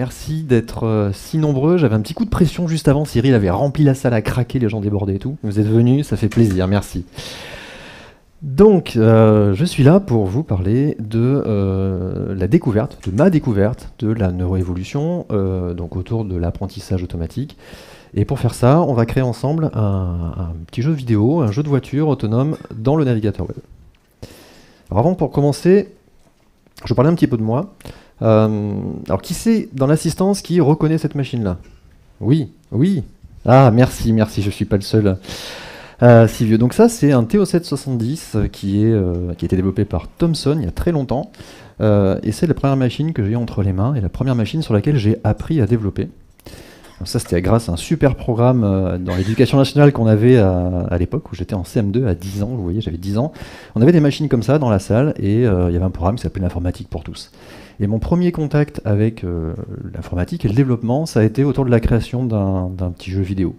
merci d'être si nombreux. J'avais un petit coup de pression juste avant. Cyril avait rempli la salle à craquer, les gens débordaient et tout. Vous êtes venus, ça fait plaisir, merci. Donc, je suis là pour vous parler de la découverte, de ma découverte de la neuroévolution, donc autour de l'apprentissage automatique. Et pour faire ça, on va créer ensemble un petit jeu vidéo, un jeu de voiture autonome dans le navigateur web. Alors avant, pour commencer, je vais parler un petit peu de moi. Alors, qui c'est dans l'assistance qui reconnaît cette machine-là? Oui, oui. Ah, merci, merci, je ne suis pas le seul si vieux. Donc ça, c'est un TO770 qui a été développé par Thomson il y a très longtemps. Et c'est la première machine que j'ai eu entre les mains et la première machine sur laquelle j'ai appris à développer. Donc ça, c'était grâce à un super programme dans l'éducation nationale qu'on avait à l'époque, où j'étais en CM2 à 10 ans, vous voyez, j'avais 10 ans. On avait des machines comme ça dans la salle, et il y avait un programme qui s'appelait l'informatique pour tous. Et mon premier contact avec l'informatique et le développement, ça a été autour de la création d'un petit jeu vidéo.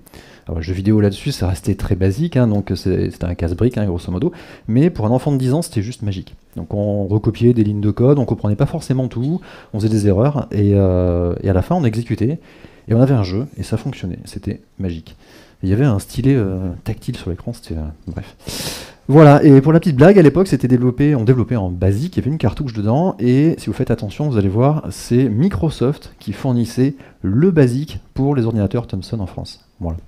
Alors le jeu vidéo là-dessus, ça restait très basique, hein, donc c'était un casse-brique, hein, grosso modo, mais pour un enfant de 10 ans, c'était juste magique. Donc on recopiait des lignes de code, on comprenait pas forcément tout, on faisait des erreurs, et à la fin, on exécutait. Et on avait un jeu, et ça fonctionnait, c'était magique. Et il y avait un stylet tactile sur l'écran, c'était... bref. Voilà, et pour la petite blague, à l'époque, on développait en BASIC, il y avait une cartouche dedans, et si vous faites attention, vous allez voir, c'est Microsoft qui fournissait le BASIC pour les ordinateurs Thomson en France. Voilà.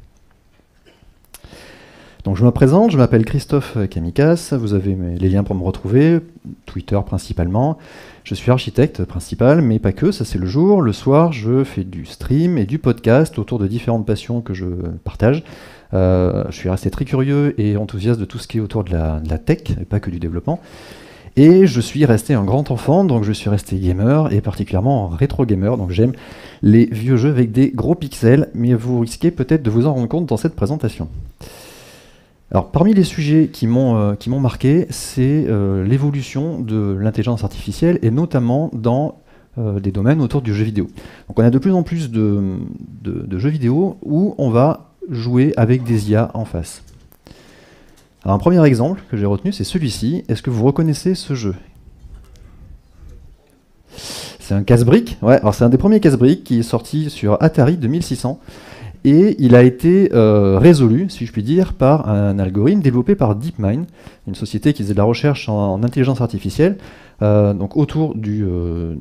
Donc je me présente, je m'appelle Christophe Kamikaze, vous avez les liens pour me retrouver, Twitter principalement. Je suis architecte principal, mais pas que, ça c'est le jour. Le soir, je fais du stream et du podcast autour de différentes passions que je partage. Je suis resté très curieux et enthousiaste de tout ce qui est autour de la tech, et pas que du développement. Et je suis resté un grand enfant, donc je suis resté gamer, et particulièrement rétro gamer, donc j'aime les vieux jeux avec des gros pixels, mais vous risquez peut-être de vous en rendre compte dans cette présentation. Alors, parmi les sujets qui m'ont marqué, c'est l'évolution de l'intelligence artificielle, et notamment dans des domaines autour du jeu vidéo. Donc on a de plus en plus de jeux vidéo où on va jouer avec des IA en face. Alors un premier exemple que j'ai retenu, c'est celui-ci. Est-ce que vous reconnaissez ce jeu? C'est un casse-brique. Ouais, alors c'est un des premiers casse-briques qui est sorti sur Atari 2600. Et il a été résolu, si je puis dire, par un algorithme développé par DeepMind, une société qui faisait de la recherche en intelligence artificielle, donc autour du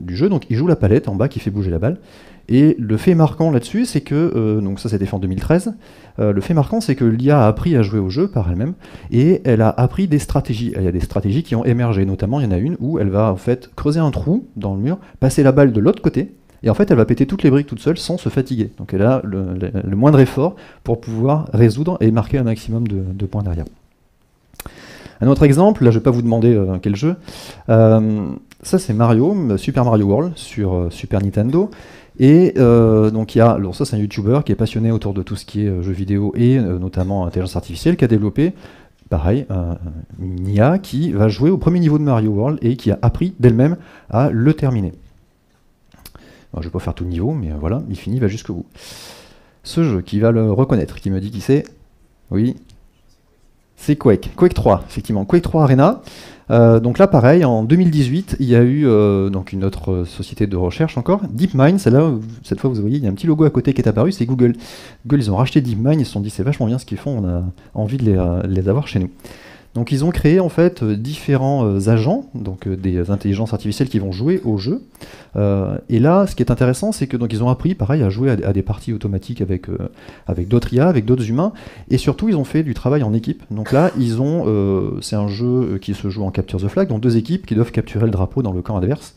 jeu. Donc il joue la palette en bas qui fait bouger la balle. Et le fait marquant là-dessus, c'est que, donc ça c'était fait en 2013, le fait marquant c'est que l'IA a appris à jouer au jeu par elle-même, et elle a appris des stratégies. Il y a des stratégies qui ont émergé, notamment il y en a une où elle va en fait creuser un trou dans le mur, passer la balle de l'autre côté, et en fait, elle va péter toutes les briques toute seule sans se fatiguer. Donc elle a le moindre effort pour pouvoir résoudre et marquer un maximum de points derrière. Un autre exemple, là je ne vais pas vous demander quel jeu, ça c'est Mario, Super Mario World sur Super Nintendo. Et donc il y a, alors ça c'est un YouTuber qui est passionné autour de tout ce qui est jeux vidéo et notamment intelligence artificielle, qui a développé, pareil, une IA qui va jouer au premier niveau de Mario World et qui a appris d'elle-même à le terminer. Alors, je ne vais pas faire tout le niveau, mais voilà, il finit, il va jusqu'au bout. Ce jeu, qui va le reconnaître, qui me dit qui c'est? Oui, c'est Quake. Quake 3, effectivement. Quake 3 Arena. Donc là, pareil, en 2018, il y a eu donc une autre société de recherche encore, DeepMind. Celle-là, cette fois, vous voyez, il y a un petit logo à côté qui est apparu, c'est Google. Google, ils ont racheté DeepMind, ils se sont dit, c'est vachement bien ce qu'ils font, on a envie de les avoir chez nous. Donc ils ont créé en fait différents agents, donc des intelligences artificielles qui vont jouer au jeu. Et là, ce qui est intéressant, c'est que donc ils ont appris, pareil, à jouer à des parties automatiques avec d'autres IA, avec d'autres humains, et surtout ils ont fait du travail en équipe. Donc là, c'est un jeu qui se joue en capture the flag, donc deux équipes qui doivent capturer le drapeau dans le camp adverse.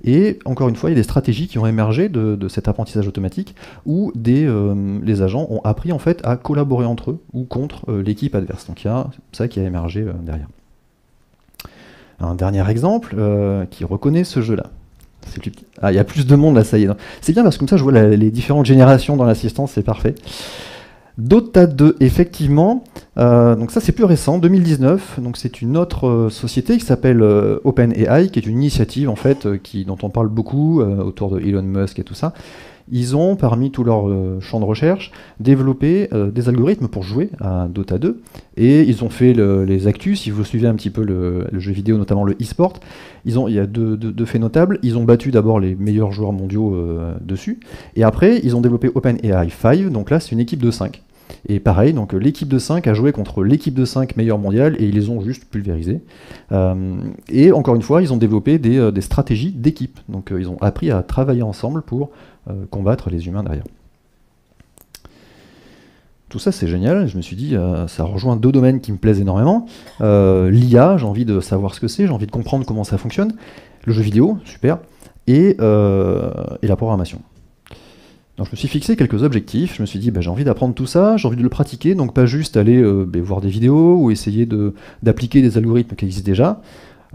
Et encore une fois, il y a des stratégies qui ont émergé de cet apprentissage automatique où les agents ont appris en fait à collaborer entre eux ou contre l'équipe adverse. Donc il y a ça qui a émergé derrière. Un dernier exemple qui reconnaît ce jeu-là. Ah, il y a plus de monde là, ça y est. C'est bien parce que comme ça je vois les différentes générations dans l'assistance, c'est parfait. Dota 2, effectivement, donc ça c'est plus récent, 2019, donc c'est une autre société qui s'appelle OpenAI, qui est une initiative en fait dont on parle beaucoup autour de Elon Musk et tout ça. ils ont, parmi tous leurs champs de recherche, développé des algorithmes pour jouer à Dota 2, et ils ont fait les actus, si vous suivez un petit peu le jeu vidéo, notamment le e-sport, il y a deux faits notables, ils ont battu d'abord les meilleurs joueurs mondiaux dessus, et après ils ont développé OpenAI 5, donc là c'est une équipe de 5. Et pareil, donc l'équipe de 5 a joué contre l'équipe de 5 meilleure mondiale et ils les ont juste pulvérisés. Et encore une fois, ils ont développé des stratégies d'équipe. Donc ils ont appris à travailler ensemble pour combattre les humains derrière. Tout ça c'est génial, je me suis dit, ça rejoint deux domaines qui me plaisent énormément. L'IA, j'ai envie de savoir ce que c'est, j'ai envie de comprendre comment ça fonctionne. Le jeu vidéo, super. Et la programmation. Donc je me suis fixé quelques objectifs, je me suis dit j'ai envie d'apprendre tout ça, j'ai envie de le pratiquer, donc pas juste aller voir des vidéos ou essayer d'appliquer des algorithmes qui existent déjà.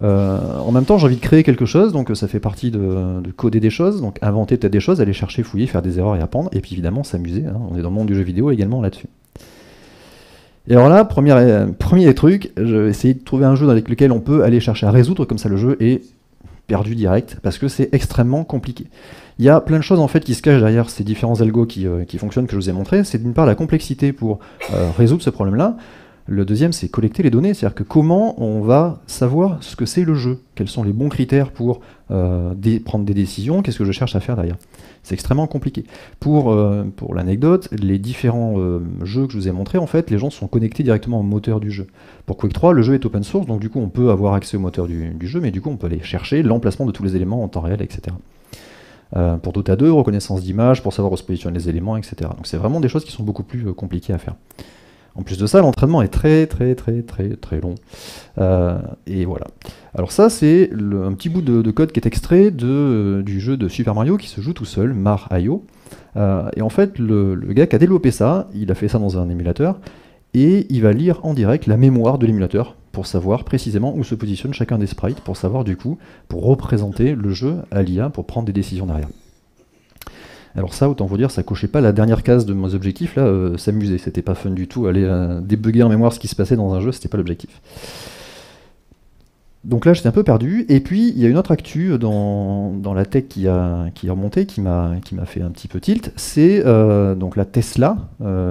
En même temps j'ai envie de créer quelque chose, donc ça fait partie de coder des choses, donc inventer peut-être des choses, aller chercher, fouiller, faire des erreurs et apprendre, et puis évidemment s'amuser, hein, on est dans le monde du jeu vidéo également là-dessus. Et alors là, premier truc, je vais essayer de trouver un jeu dans lequel on peut aller chercher à résoudre, comme ça le jeu est perdu direct, parce que c'est extrêmement compliqué. Il y a plein de choses en fait qui se cachent derrière ces différents algos qui fonctionnent, que je vous ai montré. C'est d'une part la complexité pour résoudre ce problème-là. Le deuxième, c'est collecter les données, c'est-à-dire que comment on va savoir ce que c'est le jeu, quels sont les bons critères pour prendre des décisions, qu'est-ce que je cherche à faire derrière. C'est extrêmement compliqué. Pour l'anecdote, les différents jeux que je vous ai montrés, en fait, les gens sont connectés directement au moteur du jeu. Pour Quake 3, le jeu est open source, donc du coup on peut avoir accès au moteur du jeu, mais du coup on peut aller chercher l'emplacement de tous les éléments en temps réel, etc. Pour Dota 2, reconnaissance d'image, pour savoir où se positionnent les éléments, etc. Donc c'est vraiment des choses qui sont beaucoup plus compliquées à faire. En plus de ça, l'entraînement est très long. Et voilà. Alors ça, c'est un petit bout de code qui est extrait du jeu de Super Mario qui se joue tout seul, Mar.io. Et en fait, le gars qui a développé ça, il a fait ça dans un émulateur, et il va lire en direct la mémoire de l'émulateur pour savoir précisément où se positionne chacun des sprites, pour savoir du coup, pour représenter le jeu à l'IA, pour prendre des décisions derrière. Alors ça, autant vous dire, ça cochait pas la dernière case de mes objectifs, là, s'amuser, c'était pas fun du tout, aller débugger en mémoire ce qui se passait dans un jeu, c'était pas l'objectif. Donc là, j'étais un peu perdu, et puis il y a une autre actu dans la tech qui est remontée, qui m'a fait un petit peu tilt, c'est donc la Tesla,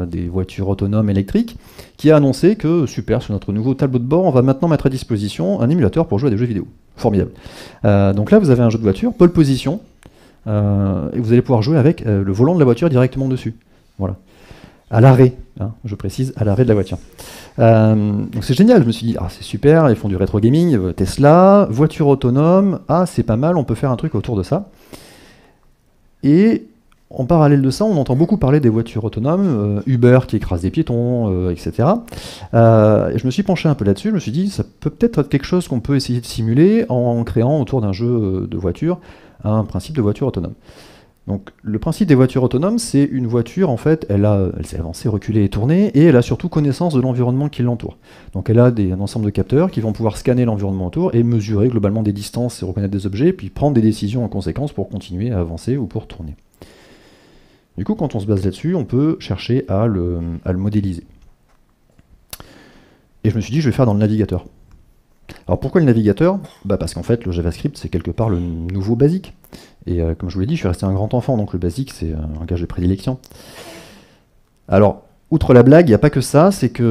des voitures autonomes électriques, qui a annoncé que, super, sur notre nouveau tableau de bord, on va maintenant mettre à disposition un émulateur pour jouer à des jeux vidéo. Formidable. Donc là, vous avez un jeu de voiture, pole position, et vous allez pouvoir jouer avec le volant de la voiture directement dessus. Voilà. À l'arrêt, hein, je précise, à l'arrêt de la voiture. Donc c'est génial, je me suis dit, ah c'est super, ils font du rétro gaming, Tesla, voiture autonome, ah c'est pas mal, on peut faire un truc autour de ça. Et en parallèle de ça, on entend beaucoup parler des voitures autonomes, Uber qui écrase des piétons, etc. Et je me suis penché un peu là-dessus, je me suis dit, ça peut peut-être être quelque chose qu'on peut essayer de simuler en créant autour d'un jeu de voiture un principe de voiture autonome. Donc le principe des voitures autonomes, c'est une voiture, en fait, elle s'est avancée, reculée et tournée, et elle a surtout connaissance de l'environnement qui l'entoure. Donc elle a un ensemble de capteurs qui vont pouvoir scanner l'environnement autour et mesurer globalement des distances et reconnaître des objets, puis prendre des décisions en conséquence pour continuer à avancer ou pour tourner. Du coup, quand on se base là-dessus, on peut chercher à le modéliser. Et je me suis dit, je vais faire dans le navigateur. Alors pourquoi le navigateur? Parce qu'en fait, le JavaScript, c'est quelque part le nouveau basique. Et comme je vous l'ai dit, je suis resté un grand enfant, donc le basique, c'est un gage de prédilection. Alors, outre la blague, il n'y a pas que ça, c'est qu'il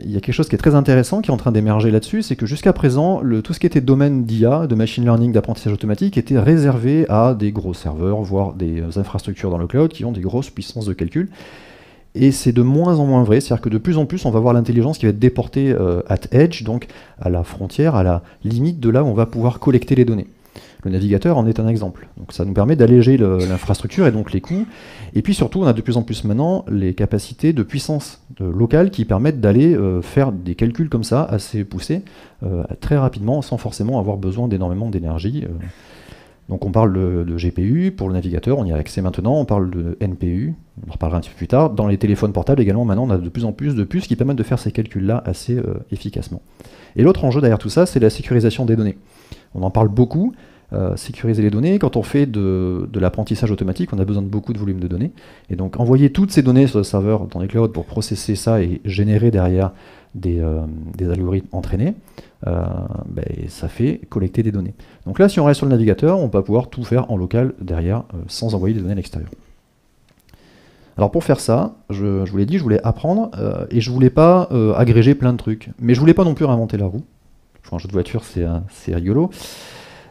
y a quelque chose qui est très intéressant, qui est en train d'émerger là-dessus, c'est que jusqu'à présent, tout ce qui était domaine d'IA, de machine learning, d'apprentissage automatique, était réservé à des gros serveurs, voire des infrastructures dans le cloud, qui ont des grosses puissances de calcul. Et c'est de moins en moins vrai, c'est-à-dire que de plus en plus, on va voir l'intelligence qui va être déportée at edge, donc à la frontière, à la limite de là où on va pouvoir collecter les données. Le navigateur en est un exemple. Donc ça nous permet d'alléger l'infrastructure et donc les coûts. Et puis surtout, on a de plus en plus maintenant les capacités de puissance locale qui permettent d'aller faire des calculs comme ça, assez poussés, très rapidement, sans forcément avoir besoin d'énormément d'énergie. Donc on parle de GPU pour le navigateur, on y a accès maintenant, on parle de NPU, on en reparlera un petit peu plus tard. Dans les téléphones portables également, maintenant on a de plus en plus de puces qui permettent de faire ces calculs-là assez efficacement. Et l'autre enjeu derrière tout ça, c'est la sécurisation des données. On en parle beaucoup, sécuriser les données. Quand on fait de l'apprentissage automatique, on a besoin de beaucoup de volume de données. Et donc envoyer toutes ces données sur le serveur dans les clouds pour processer ça et générer derrière des algorithmes entraînés, ça fait collecter des données. Donc là, si on reste sur le navigateur, on va pouvoir tout faire en local derrière, sans envoyer des données à l'extérieur. Alors pour faire ça, je vous l'ai dit, je voulais apprendre, et je voulais pas agréger plein de trucs. Mais je voulais pas non plus réinventer la roue. Enfin, un jeu de voiture, c'est rigolo.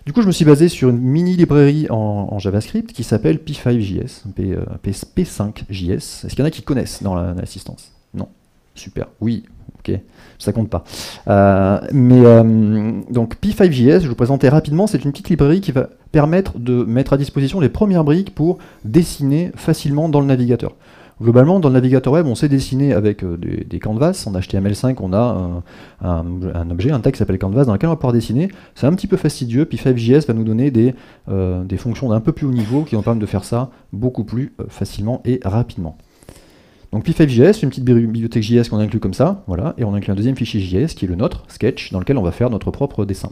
Du coup, je me suis basé sur une mini librairie en JavaScript qui s'appelle P5JS, P5JS. Est-ce qu'il y en a qui connaissent dans l'assistance? Non. Super. Oui. Ok. Ça compte pas. Donc P5JS, je vous présentais rapidement, c'est une petite librairie qui va permettre de mettre à disposition les premières briques pour dessiner facilement dans le navigateur. Globalement, dans le navigateur web, on sait dessiner avec des canvas. En HTML5, on a un objet, un tag qui s'appelle canvas, dans lequel on va pouvoir dessiner. C'est un petit peu fastidieux, puis P5JS va nous donner des fonctions d'un peu plus haut niveau qui vont permettre de faire ça beaucoup plus facilement et rapidement. Donc P5JS, une petite bibliothèque JS qu'on inclut comme ça, voilà, et on inclut un deuxième fichier JS qui est le nôtre, sketch, dans lequel on va faire notre propre dessin.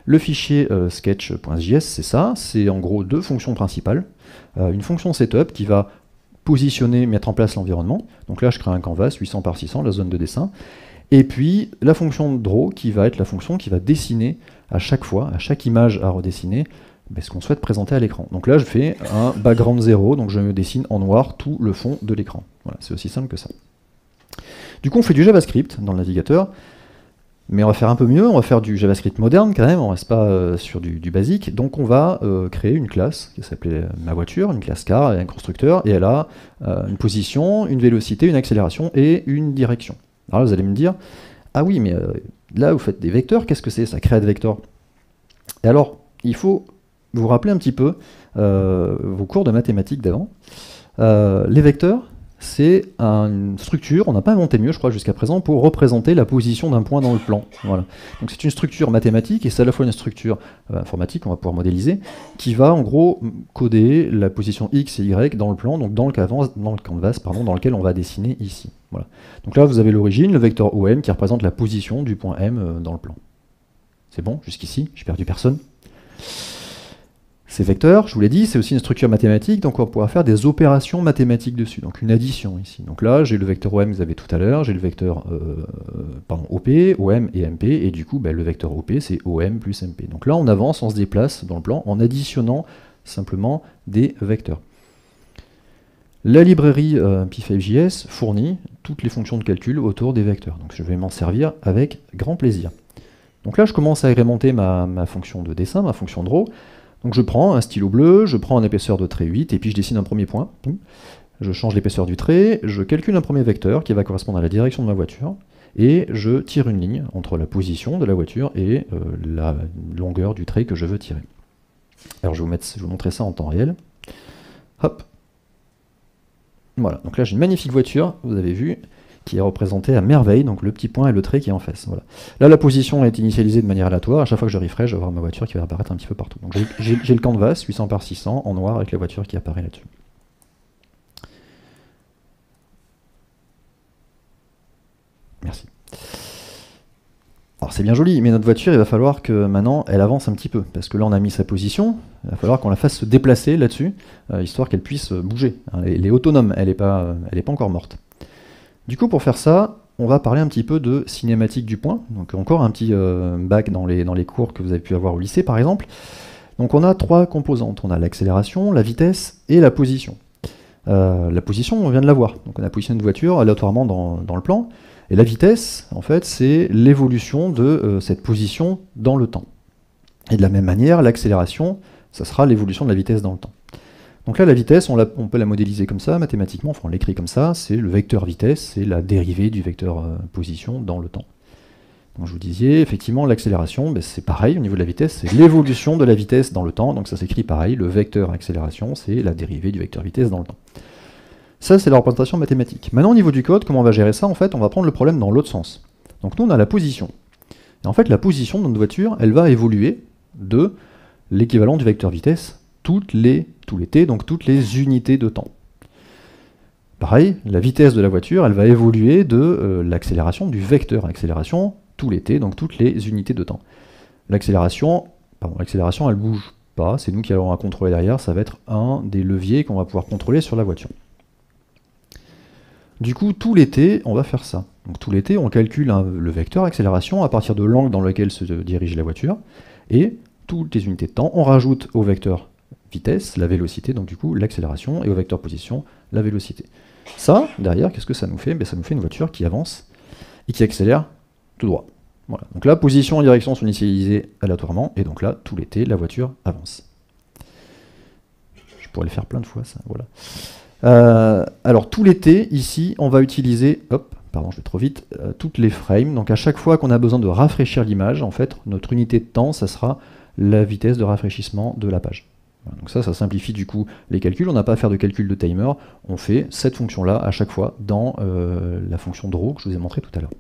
Le fichier sketch.js, c'est ça, c'est en gros deux fonctions principales. Une fonction setup qui va positionner, mettre en place l'environnement. Donc là, je crée un canvas 800 par 600, la zone de dessin. Et puis la fonction draw qui va être la fonction qui va dessiner à chaque fois, à chaque image à redessiner, ce qu'on souhaite présenter à l'écran. Donc là, je fais un background 0, donc je me dessine en noir tout le fond de l'écran. Voilà, c'est aussi simple que ça. Du coup, on fait du JavaScript dans le navigateur, mais on va faire un peu mieux, on va faire du JavaScript moderne quand même, on ne reste pas sur du basique. Donc on va créer une classe qui s'appelait ma voiture, une classe car, et un constructeur, et elle a une position, une vélocité, une accélération et une direction. Alors là, vous allez me dire, ah oui, mais là vous faites des vecteurs, qu'est-ce que c'est ça, create vector? Et alors, il faut vous rappeler un petit peu vos cours de mathématiques d'avant. Les vecteurs, c'est une structure, on n'a pas inventé mieux je crois jusqu'à présent, pour représenter la position d'un point dans le plan. Voilà. Donc c'est une structure mathématique, et c'est à la fois une structure informatique, on va pouvoir modéliser, qui va en gros coder la position x et y dans le plan, donc dans le canvas, dans lequel on va dessiner ici. Voilà. Donc là vous avez l'origine, le vecteur OM qui représente la position du point M dans le plan. C'est bon, jusqu'ici, j'ai perdu personne. Ces vecteurs, je vous l'ai dit, c'est aussi une structure mathématique, donc on va pouvoir faire des opérations mathématiques dessus, donc une addition ici. Donc là, j'ai le vecteur OM que vous avez tout à l'heure, j'ai le vecteur OP, OM et MP, et du coup, le vecteur OP, c'est OM plus MP. Donc là, on avance, on se déplace dans le plan en additionnant simplement des vecteurs. La librairie P5JS fournit toutes les fonctions de calcul autour des vecteurs, donc je vais m'en servir avec grand plaisir. Donc là, je commence à agrémenter ma fonction de dessin, ma fonction draw. Donc je prends un stylo bleu, je prends une épaisseur de trait 8, et puis je dessine un premier point. Je change l'épaisseur du trait, je calcule un premier vecteur qui va correspondre à la direction de ma voiture, et je tire une ligne entre la position de la voiture et la longueur du trait que je veux tirer. Alors je vais vous montrer ça en temps réel. Hop. Voilà, donc là j'ai une magnifique voiture, vous avez vu, qui est représentée à merveille, donc le petit point et le trait qui est en face. Voilà. Là, la position est initialisée de manière aléatoire. À chaque fois que je refresh, je vais avoir ma voiture qui va apparaître un petit peu partout. Donc j'ai le canvas 800 par 600 en noir avec la voiture qui apparaît là-dessus. Merci. Alors c'est bien joli, mais notre voiture, il va falloir que maintenant elle avance un petit peu, parce que là on a mis sa position, il va falloir qu'on la fasse se déplacer là-dessus, histoire qu'elle puisse bouger. Elle est autonome, elle n'est pas encore morte. Du coup, pour faire ça, on va parler un petit peu de cinématique du point. Donc encore un petit bac dans les cours que vous avez pu avoir au lycée, par exemple. Donc on a trois composantes. On a l'accélération, la vitesse et la position. La position, on vient de la voir. Donc on a positionné une voiture aléatoirement dans le plan. Et la vitesse, en fait, c'est l'évolution de cette position dans le temps. Et de la même manière, l'accélération, ça sera l'évolution de la vitesse dans le temps. Donc là, la vitesse, on peut la modéliser comme ça, mathématiquement, enfin on l'écrit comme ça, c'est le vecteur vitesse, c'est la dérivée du vecteur position dans le temps. Donc je vous disais, effectivement, l'accélération, c'est pareil, au niveau de la vitesse, c'est l'évolution de la vitesse dans le temps, donc ça s'écrit pareil, le vecteur accélération, c'est la dérivée du vecteur vitesse dans le temps. Ça, c'est la représentation mathématique. Maintenant, au niveau du code, comment on va gérer ça? En fait, on va prendre le problème dans l'autre sens. Donc nous, on a la position. Et en fait, la position de notre voiture, elle va évoluer de l'équivalent du vecteur vitesse tous les t, donc toutes les unités de temps. Pareil, la vitesse de la voiture, elle va évoluer de l'accélération du vecteur accélération, tous les t, donc toutes les unités de temps. L'accélération, elle bouge pas, c'est nous qui allons la contrôler derrière, ça va être un des leviers qu'on va pouvoir contrôler sur la voiture. Du coup, tous les t, on va faire ça. Donc tous les t, on calcule le vecteur accélération à partir de l'angle dans lequel se dirige la voiture, et toutes les unités de temps, on rajoute au vecteur vitesse, la vélocité, donc du coup l'accélération, et au vecteur position, la vélocité. Ça, derrière, qu'est-ce que ça nous fait? Ben, ça nous fait une voiture qui avance et qui accélère tout droit. Voilà. Donc là, position et direction sont initialisées aléatoirement, et donc là, tout l'été, la voiture avance. Je pourrais le faire plein de fois, ça, voilà. Alors, tout l'été, ici, on va utiliser, hop, pardon, je vais trop vite, toutes les frames. Donc à chaque fois qu'on a besoin de rafraîchir l'image, en fait, notre unité de temps, ça sera la vitesse de rafraîchissement de la page. Voilà, donc ça simplifie du coup les calculs. On n'a pas à faire de calcul de timer, on fait cette fonction-là à chaque fois dans la fonction draw que je vous ai montré tout à l'heure.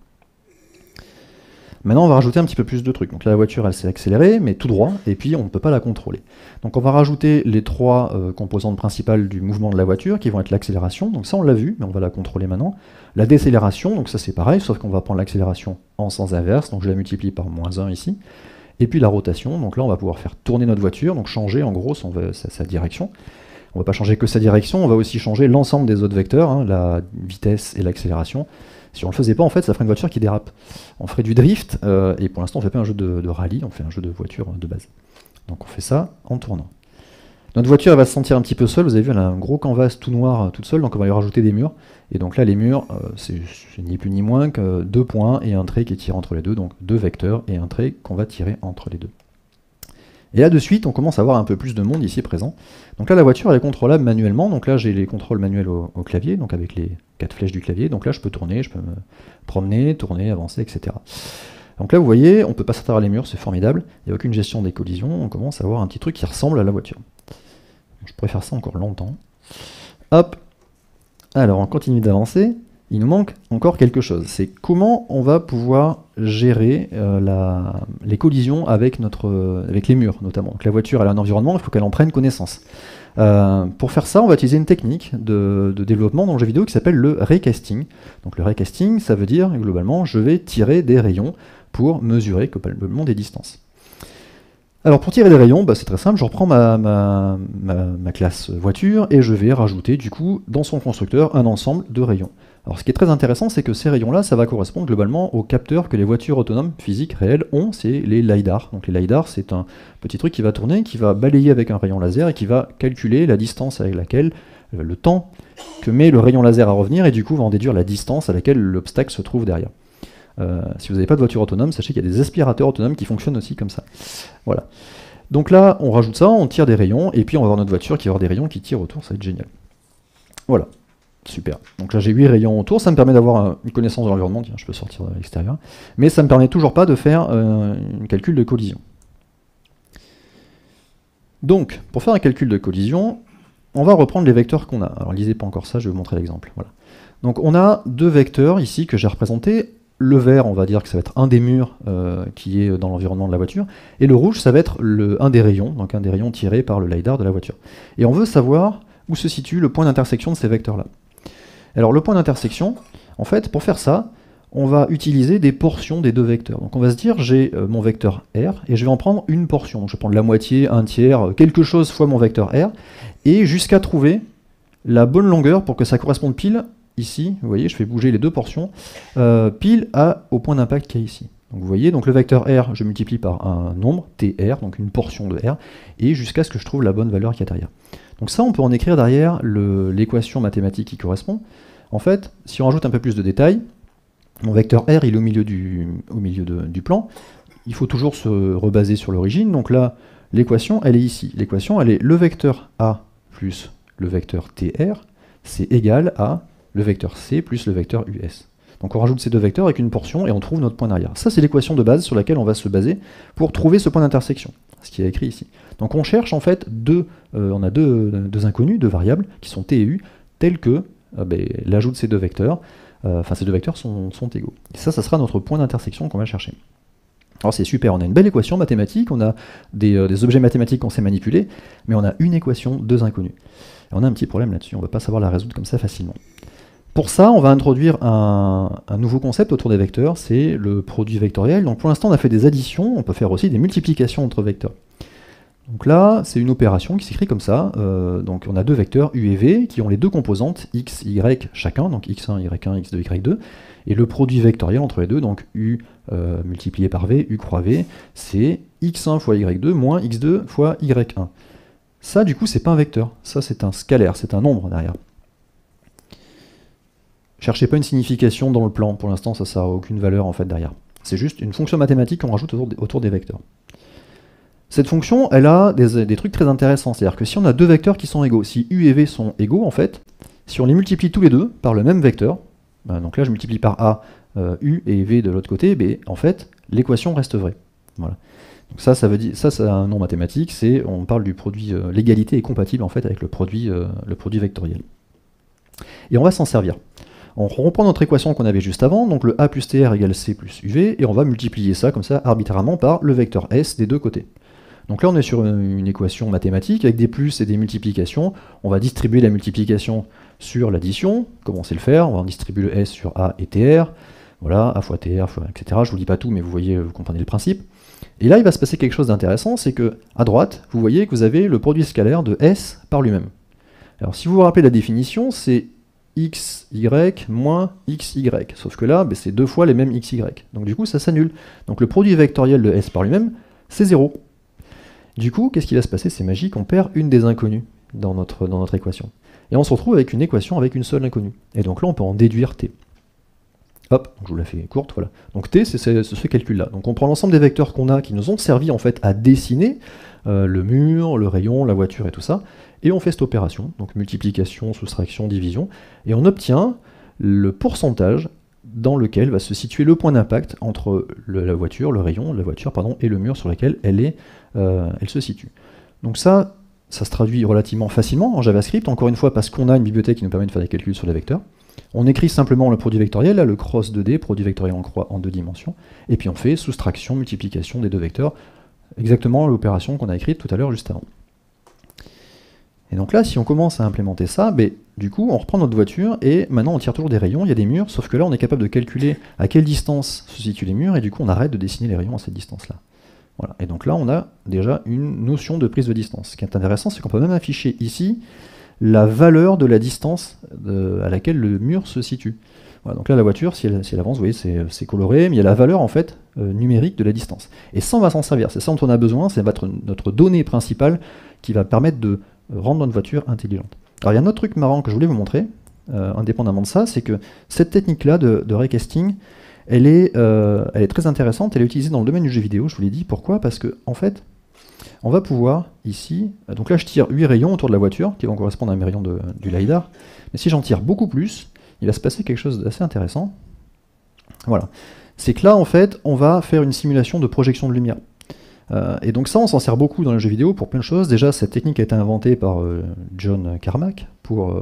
Maintenant, on va rajouter un petit peu plus de trucs. Donc là, la voiture, elle s'est accélérée, mais tout droit, et puis on ne peut pas la contrôler. Donc on va rajouter les trois composantes principales du mouvement de la voiture, qui vont être l'accélération, donc ça on l'a vu, mais on va la contrôler maintenant. La décélération, donc ça c'est pareil, sauf qu'on va prendre l'accélération en sens inverse, donc je la multiplie par -1 ici. Et puis la rotation, donc là on va pouvoir faire tourner notre voiture, donc changer en gros sa direction. On ne va pas changer que sa direction, on va aussi changer l'ensemble des autres vecteurs, hein, la vitesse et l'accélération. Si on ne le faisait pas, en fait, ça ferait une voiture qui dérape. On ferait du drift, et pour l'instant, on ne fait pas un jeu de rallye, on fait un jeu de voiture de base. Donc on fait ça en tournant. Notre voiture, elle va se sentir un petit peu seule, vous avez vu, elle a un gros canvas tout noir toute seule, donc on va lui rajouter des murs. Et donc là, les murs, c'est ni plus ni moins que 2 points et un trait qui est tiré entre les deux, donc 2 vecteurs et un trait qu'on va tirer entre les deux. Et là de suite, on commence à avoir un peu plus de monde ici présent. Donc là, la voiture, elle est contrôlable manuellement. Donc là, j'ai les contrôles manuels au clavier, donc avec les 4 flèches du clavier. Donc là, je peux tourner, je peux me promener, tourner, avancer, etc. Donc là, vous voyez, on peut passer à travers les murs, c'est formidable. Il n'y a aucune gestion des collisions. On commence à avoir un petit truc qui ressemble à la voiture. Je pourrais faire ça encore longtemps. Hop. Alors, on continue d'avancer. Il nous manque encore quelque chose. C'est comment on va pouvoir gérer les collisions avec les murs, notamment. Donc la voiture, elle a un environnement, il faut qu'elle en prenne connaissance. Pour faire ça, on va utiliser une technique de développement dans le jeu vidéo qui s'appelle le raycasting. Donc le raycasting, ça veut dire, globalement, je vais tirer des rayons pour mesurer globalement des distances. Alors pour tirer des rayons, c'est très simple, je reprends ma classe voiture et je vais rajouter du coup dans son constructeur un ensemble de rayons. Alors ce qui est très intéressant, c'est que ces rayons-là, ça va correspondre globalement aux capteurs que les voitures autonomes physiques réelles ont, c'est les LiDAR. Donc les LiDAR, c'est un petit truc qui va tourner, qui va balayer avec un rayon laser et qui va calculer la distance avec laquelle, le temps que met le rayon laser à revenir, et du coup va en déduire la distance à laquelle l'obstacle se trouve derrière. Si vous n'avez pas de voiture autonome, sachez qu'il y a des aspirateurs autonomes qui fonctionnent aussi comme ça. Voilà. Donc là, on rajoute ça, on tire des rayons, et puis on va avoir notre voiture qui va avoir des rayons qui tirent autour, ça va être génial. Voilà. Super. Donc là j'ai 8 rayons autour, ça me permet d'avoir une connaissance de l'environnement, tiens je peux sortir à l'extérieur, mais ça ne me permet toujours pas de faire un calcul de collision. Donc pour faire un calcul de collision, on va reprendre les vecteurs qu'on a. Alors lisez pas encore ça, je vais vous montrer l'exemple. Voilà. Donc on a 2 vecteurs ici que j'ai représentés. Le vert, on va dire que ça va être un des murs qui est dans l'environnement de la voiture, et le rouge ça va être un des rayons, donc un des rayons tirés par le LiDAR de la voiture. Et on veut savoir où se situe le point d'intersection de ces vecteurs-là. Alors le point d'intersection, en fait, pour faire ça, on va utiliser des portions des 2 vecteurs. Donc on va se dire, j'ai mon vecteur R, et je vais en prendre une portion. Donc je vais prendre la moitié, un tiers, quelque chose fois mon vecteur R, et jusqu'à trouver la bonne longueur pour que ça corresponde pile, ici, vous voyez, je fais bouger les 2 portions, pile au point d'impact qu'il y a ici. Donc vous voyez, donc le vecteur R, je multiplie par un nombre, TR, donc une portion de R, et jusqu'à ce que je trouve la bonne valeur qui est derrière. Donc ça, on peut en écrire derrière l'équation mathématique qui correspond. En fait, si on rajoute un peu plus de détails, mon vecteur R, il est au milieu du plan. Il faut toujours se rebaser sur l'origine. Donc là, l'équation, elle est ici. L'équation, elle est le vecteur A plus le vecteur TR, c'est égal à le vecteur C plus le vecteur US. Donc on rajoute ces 2 vecteurs avec une portion et on trouve notre point d'arrière. Ça, c'est l'équation de base sur laquelle on va se baser pour trouver ce point d'intersection, ce qui est écrit ici. Donc on cherche en fait on a deux inconnus, 2 variables, qui sont T et U, tels que l'ajout de ces 2 vecteurs, ces 2 vecteurs sont égaux. Et ça sera notre point d'intersection qu'on va chercher. Alors c'est super, on a une belle équation mathématique, on a des objets mathématiques qu'on sait manipuler, mais on a une équation, 2 inconnus. Et on a un petit problème là-dessus, on ne va pas savoir la résoudre comme ça facilement. Pour ça, on va introduire un nouveau concept autour des vecteurs, c'est le produit vectoriel. Donc pour l'instant, on a fait des additions, on peut faire aussi des multiplications entre vecteurs. Donc là, c'est une opération qui s'écrit comme ça. Donc on a 2 vecteurs U et V qui ont les 2 composantes x, y chacun, donc x1, y1, x2, y2. Et le produit vectoriel entre les deux, donc U multiplié par V, U croix V, c'est x1 fois y2 moins x2 fois y1. Ça, du coup, c'est pas un vecteur. Ça, c'est un scalaire, c'est un nombre derrière. Cherchez pas une signification dans le plan, pour l'instant ça n'a aucune valeur en fait derrière. C'est juste une fonction mathématique qu'on rajoute autour des vecteurs. Cette fonction, elle a des trucs très intéressants, c'est-à-dire que si on a deux vecteurs qui sont égaux, si u et v sont égaux en fait, si on les multiplie tous les deux par le même vecteur, donc là je multiplie par a u et v de l'autre côté, en fait l'équation reste vraie. Voilà. Donc ça veut dire, ça c'est un nom mathématique, on parle du produit, l'égalité est compatible en fait avec le produit vectoriel. Et on va s'en servir. On reprend notre équation qu'on avait juste avant, donc le a plus tr égale c plus uv, et on va multiplier ça comme ça arbitrairement par le vecteur s des deux côtés. Donc là on est sur une équation mathématique avec des plus et des multiplications. On va distribuer la multiplication sur l'addition. Comment on sait le faire? On va en distribuer le s sur a et tr. Voilà, a fois tr, etc. Je vous lis pas tout, mais vous voyez, vous comprenez le principe. Et là il va se passer quelque chose d'intéressant, c'est que à droite, vous voyez que vous avez le produit scalaire de s par lui-même. Alors si vous vous rappelez la définition, c'est xy moins xy. Sauf que là, c'est deux fois les mêmes xy. Donc du coup ça s'annule. Donc le produit vectoriel de s par lui-même, c'est 0. Du coup, qu'est-ce qui va se passer? C'est magique, on perd une des inconnues dans notre équation. Et on se retrouve avec une équation avec une seule inconnue. Et donc là, on peut en déduire t. Hop, je vous la fais courte, voilà. Donc t, c'est ce calcul-là. Donc on prend l'ensemble des vecteurs qu'on a, qui nous ont servi en fait à dessiner le mur, le rayon, la voiture et tout ça, et on fait cette opération, donc multiplication, soustraction, division, et on obtient le pourcentage dans lequel va se situer le point d'impact entre la voiture, le rayon, la voiture, pardon, et le mur sur lequel elle se situe. Donc ça se traduit relativement facilement en JavaScript, encore une fois parce qu'on a une bibliothèque qui nous permet de faire des calculs sur les vecteurs. On écrit simplement le produit vectoriel, là, le cross 2D, produit vectoriel en croix en 2 dimensions, et puis on fait soustraction, multiplication des deux vecteurs, exactement l'opération qu'on a écrite tout à l'heure juste avant. Et donc là, si on commence à implémenter ça, du coup, on reprend notre voiture, et maintenant on tire toujours des rayons, il y a des murs, sauf que là, on est capable de calculer à quelle distance se situent les murs, et du coup, on arrête de dessiner les rayons à cette distance-là. Voilà. Et donc là, on a déjà une notion de prise de distance. Ce qui est intéressant, c'est qu'on peut même afficher ici la valeur de la distance à laquelle le mur se situe. Voilà, donc là, la voiture, si elle avance, vous voyez, c'est coloré, mais il y a la valeur en fait numérique de la distance. Et ça, on va s'en servir. C'est ça dont on a besoin, c'est notre donnée principale qui va permettre de rendre notre voiture intelligente. Alors, il y a un autre truc marrant que je voulais vous montrer, indépendamment de ça, c'est que cette technique-là de raycasting, elle est très intéressante, elle est utilisée dans le domaine du jeu vidéo, je vous l'ai dit. Pourquoi? Parce que, en fait, on va pouvoir, ici, donc là je tire 8 rayons autour de la voiture, qui vont correspondre à mes rayons du LiDAR, mais si j'en tire beaucoup plus, il va se passer quelque chose d'assez intéressant. Voilà. C'est que là, en fait, on va faire une simulation de projection de lumière. Et donc ça, on s'en sert beaucoup dans les jeux vidéo pour plein de choses. Déjà, cette technique a été inventée par John Carmack pour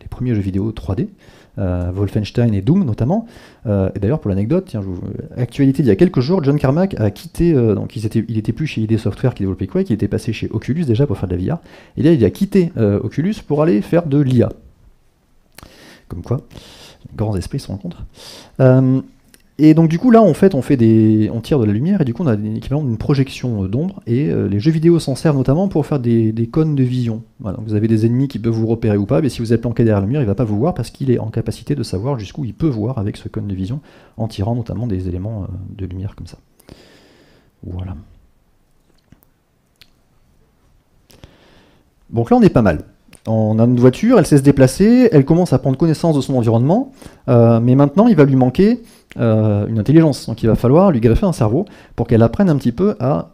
les premiers jeux vidéo 3D, Wolfenstein et Doom notamment. Et d'ailleurs, pour l'anecdote, actualité d'il y a quelques jours, John Carmack a quitté, donc il était plus chez ID Software qui développait Quake, il était passé chez Oculus déjà pour faire de la VR, et là il a quitté Oculus pour aller faire de l'IA. Comme quoi, grands esprits se rencontrent. Et donc du coup là en fait on tire de la lumière et du coup on a l'équivalent d'une projection d'ombre et les jeux vidéo s'en servent notamment pour faire des cônes de vision. Voilà, donc vous avez des ennemis qui peuvent vous repérer ou pas, mais si vous êtes planqué derrière le mur, il ne va pas vous voir parce qu'il est en capacité de savoir jusqu'où il peut voir avec ce cône de vision en tirant notamment des éléments de lumière comme ça. Voilà. Donc là on est pas mal. On a une voiture, elle sait se déplacer, elle commence à prendre connaissance de son environnement, mais maintenant il va lui manquer une intelligence. Donc il va falloir lui greffer un cerveau pour qu'elle apprenne un petit peu à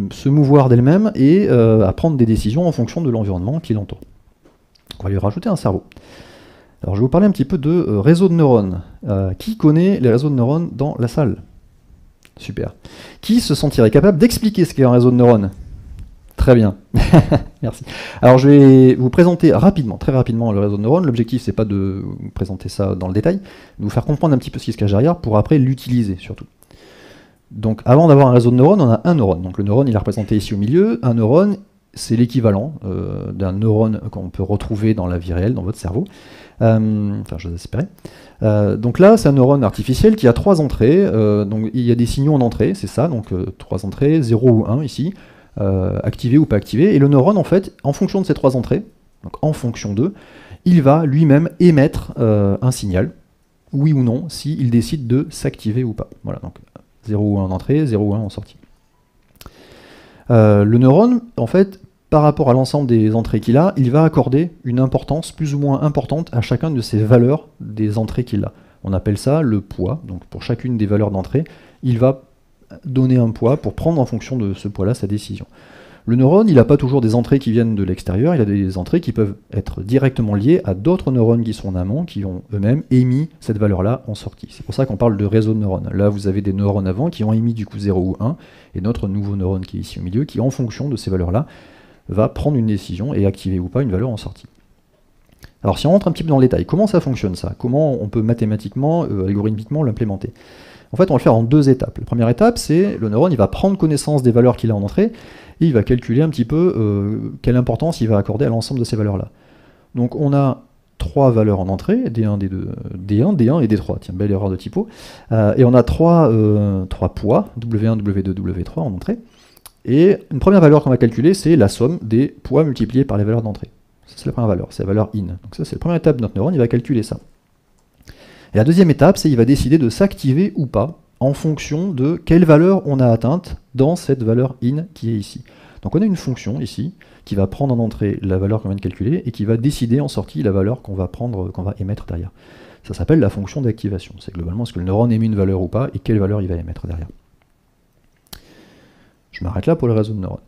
se mouvoir d'elle-même et à prendre des décisions en fonction de l'environnement qui l'entoure. On va lui rajouter un cerveau. Alors je vais vous parler un petit peu de réseau de neurones. Qui connaît les réseaux de neurones dans la salle? Super. Qui se sentirait capable d'expliquer ce qu'est un réseau de neurones? Très bien, merci. Alors je vais vous présenter rapidement, très rapidement le réseau de neurones. L'objectif c'est pas de vous présenter ça dans le détail, de vous faire comprendre un petit peu ce qui se cache derrière pour après l'utiliser surtout. Donc avant d'avoir un réseau de neurones, on a un neurone. Donc le neurone il est représenté ici au milieu. Un neurone c'est l'équivalent d'un neurone qu'on peut retrouver dans la vie réelle, dans votre cerveau. Enfin j'ose espérer. Donc là c'est un neurone artificiel qui a 3 entrées. Donc il y a des signaux en entrée, c'est ça, donc 3 entrées, 0 ou 1 ici. Activé ou pas activé, et le neurone en fait, en fonction de ces 3 entrées, donc en fonction d'eux, il va lui-même émettre un signal, oui ou non, s'il décide de s'activer ou pas. Voilà, donc 0 ou 1 en entrée, 0 ou 1 en sortie. Le neurone, en fait, par rapport à l'ensemble des entrées qu'il a, il va accorder une importance plus ou moins importante à chacune de ces valeurs des entrées qu'il a. On appelle ça le poids. Donc pour chacune des valeurs d'entrée, il va donner un poids pour prendre en fonction de ce poids-là sa décision. Le neurone, il n'a pas toujours des entrées qui viennent de l'extérieur, il a des entrées qui peuvent être directement liées à d'autres neurones qui sont en amont, qui ont eux-mêmes émis cette valeur-là en sortie. C'est pour ça qu'on parle de réseau de neurones. Là, vous avez des neurones avant qui ont émis du coup 0 ou 1, et notre nouveau neurone qui est ici au milieu, qui en fonction de ces valeurs-là, va prendre une décision et activer ou pas une valeur en sortie. Alors si on rentre un petit peu dans le détail, comment ça fonctionne ça? Comment on peut mathématiquement, algorithmiquement l'implémenter? En fait, on va le faire en deux étapes. La première étape, c'est le neurone, il va prendre connaissance des valeurs qu'il a en entrée, et il va calculer un petit peu quelle importance il va accorder à l'ensemble de ces valeurs-là. Donc on a trois valeurs en entrée, D1, D2, D1, D1 et D3. Tiens, belle erreur de typo. Et on a trois poids, W1, W2, W3 en entrée. Et une première valeur qu'on va calculer, c'est la somme des poids multipliés par les valeurs d'entrée. Ça, c'est la première valeur, c'est la valeur in. Donc ça, c'est la première étape de notre neurone, il va calculer ça. Et la deuxième étape, c'est qu'il va décider de s'activer ou pas en fonction de quelle valeur on a atteinte dans cette valeur in qui est ici. Donc on a une fonction ici qui va prendre en entrée la valeur qu'on vient de calculer et qui va décider en sortie la valeur qu'on va prendre, qu'on va émettre derrière. Ça s'appelle la fonction d'activation. C'est globalement est-ce que le neurone émet une valeur ou pas et quelle valeur il va émettre derrière. Je m'arrête là pour le réseau de neurones.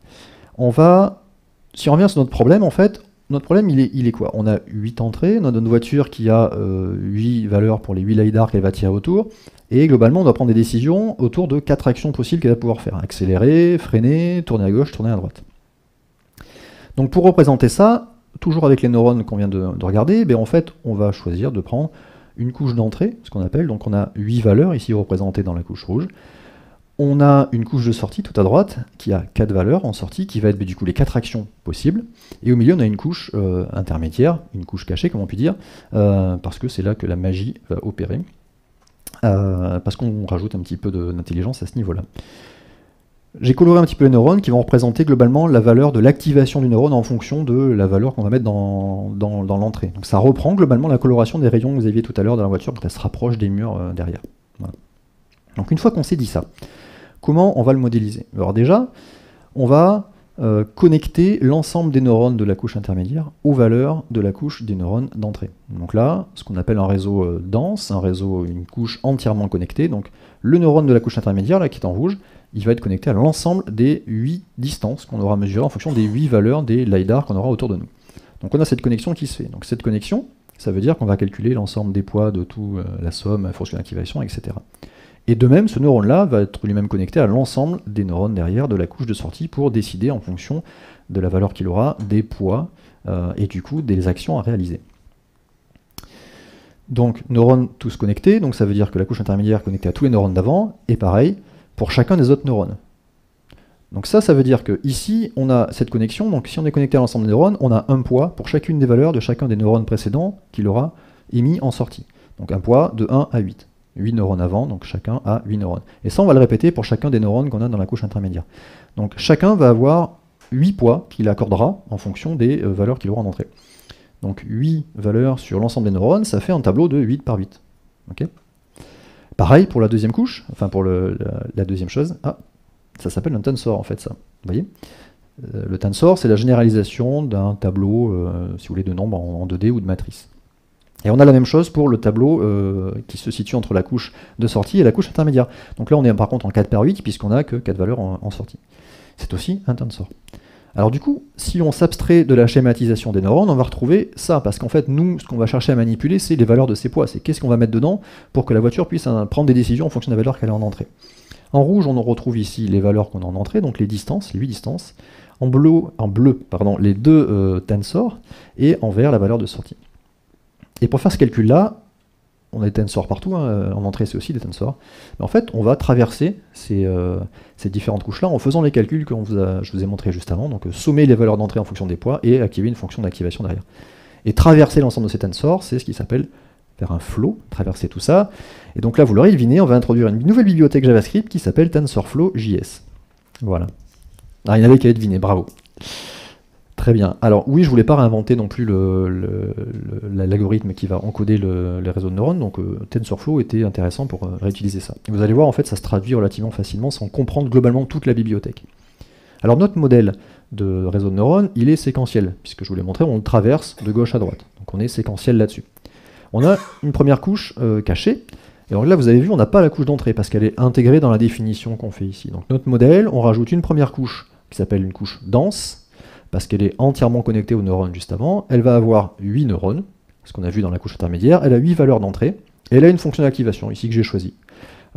Si on revient sur notre problème, en fait, notre problème, il est quoi? On a 8 entrées, on a une voiture qui a 8 valeurs pour les 8 lidars qu'elle va tirer autour, et globalement, on doit prendre des décisions autour de 4 actions possibles qu'elle va pouvoir faire. Accélérer, freiner, tourner à gauche, tourner à droite. Donc pour représenter ça, toujours avec les neurones qu'on vient de regarder, en fait, on va choisir de prendre une couche d'entrée, ce qu'on appelle, donc on a 8 valeurs ici représentées dans la couche rouge. On a une couche de sortie tout à droite qui a 4 valeurs en sortie, qui va être du coup les 4 actions possibles. Et au milieu, on a une couche intermédiaire, une couche cachée, comme on peut dire, parce que c'est là que la magie va opérer. Parce qu'on rajoute un petit peu d'intelligence à ce niveau-là. J'ai coloré un petit peu les neurones qui vont représenter globalement la valeur de l'activation du neurone en fonction de la valeur qu'on va mettre dans l'entrée. Donc ça reprend globalement la coloration des rayons que vous aviez tout à l'heure dans la voiture quand elle se rapproche des murs derrière. Voilà. Donc une fois qu'on s'est dit ça, comment on va le modéliser? Alors déjà, on va connecter l'ensemble des neurones de la couche intermédiaire aux valeurs de la couche des neurones d'entrée. Donc là, ce qu'on appelle un réseau dense, une couche entièrement connectée. Donc le neurone de la couche intermédiaire, là, qui est en rouge, il va être connecté à l'ensemble des 8 distances qu'on aura mesurées en fonction des 8 valeurs des lidars qu'on aura autour de nous. Donc on a cette connexion qui se fait. Donc cette connexion, ça veut dire qu'on va calculer l'ensemble des poids de tout, la somme, la force de l'activation, etc. Et de même, ce neurone-là va être lui-même connecté à l'ensemble des neurones derrière de la couche de sortie pour décider en fonction de la valeur qu'il aura, des poids et du coup des actions à réaliser. Donc neurones tous connectés, donc ça veut dire que la couche intermédiaire est connectée à tous les neurones d'avant, et pareil pour chacun des autres neurones. Donc ça veut dire que ici on a cette connexion, donc si on est connecté à l'ensemble des neurones, on a un poids pour chacune des valeurs de chacun des neurones précédents qu'il aura émis en sortie. Donc un poids de 1 à 8. 8 neurones avant, donc chacun a 8 neurones. Et ça, on va le répéter pour chacun des neurones qu'on a dans la couche intermédiaire. Donc chacun va avoir 8 poids qu'il accordera en fonction des valeurs qu'il aura en entrée. Donc 8 valeurs sur l'ensemble des neurones, ça fait un tableau de 8 par 8. Okay. Pareil pour la deuxième couche, enfin pour la deuxième chose. Ah, ça s'appelle un tensor en fait, ça. Vous voyez, le tensor, c'est la généralisation d'un tableau, si vous voulez, de nombres en 2D ou de matrice. Et on a la même chose pour le tableau qui se situe entre la couche de sortie et la couche intermédiaire. Donc là, on est par contre en 4 par 8, puisqu'on n'a que 4 valeurs en sortie. C'est aussi un tensor. Alors du coup, si on s'abstrait de la schématisation des neurones, on va retrouver ça, parce qu'en fait, nous, ce qu'on va chercher à manipuler, c'est les valeurs de ces poids. C'est qu'est-ce qu'on va mettre dedans pour que la voiture puisse prendre des décisions en fonction des valeurs qu'elle a en entrée. En rouge, on retrouve ici les valeurs qu'on a en entrée, donc les distances, les 8 distances. En bleu, les deux tensors, et en vert, la valeur de sortie. Et pour faire ce calcul-là, on a des tensors partout, hein, en entrée c'est aussi des tensors. Mais en fait, on va traverser ces différentes couches-là en faisant les calculs que je vous ai montré juste avant, donc sommer les valeurs d'entrée en fonction des poids et activer une fonction d'activation derrière. Et traverser l'ensemble de ces tensors, c'est ce qui s'appelle faire un flow, traverser tout ça. Et donc là, vous l'aurez deviné, on va introduire une nouvelle bibliothèque JavaScript qui s'appelle TensorFlow.js. Voilà. Ah, il n'y en avait qu'à deviner, bravo. Très bien. Alors oui, je voulais pas réinventer non plus l'algorithme qui va encoder les réseaux de neurones, donc TensorFlow était intéressant pour réutiliser ça. Et vous allez voir, en fait, ça se traduit relativement facilement sans comprendre globalement toute la bibliothèque. Alors notre modèle de réseau de neurones, il est séquentiel, puisque je vous l'ai montré, on le traverse de gauche à droite. Donc on est séquentiel là-dessus. On a une première couche cachée, et donc là vous avez vu, on n'a pas la couche d'entrée, parce qu'elle est intégrée dans la définition qu'on fait ici. Donc notre modèle, on rajoute une première couche, qui s'appelle une couche dense, parce qu'elle est entièrement connectée aux neurones juste avant. Elle va avoir 8 neurones, ce qu'on a vu dans la couche intermédiaire. Elle a 8 valeurs d'entrée, et elle a une fonction d'activation, ici que j'ai choisie.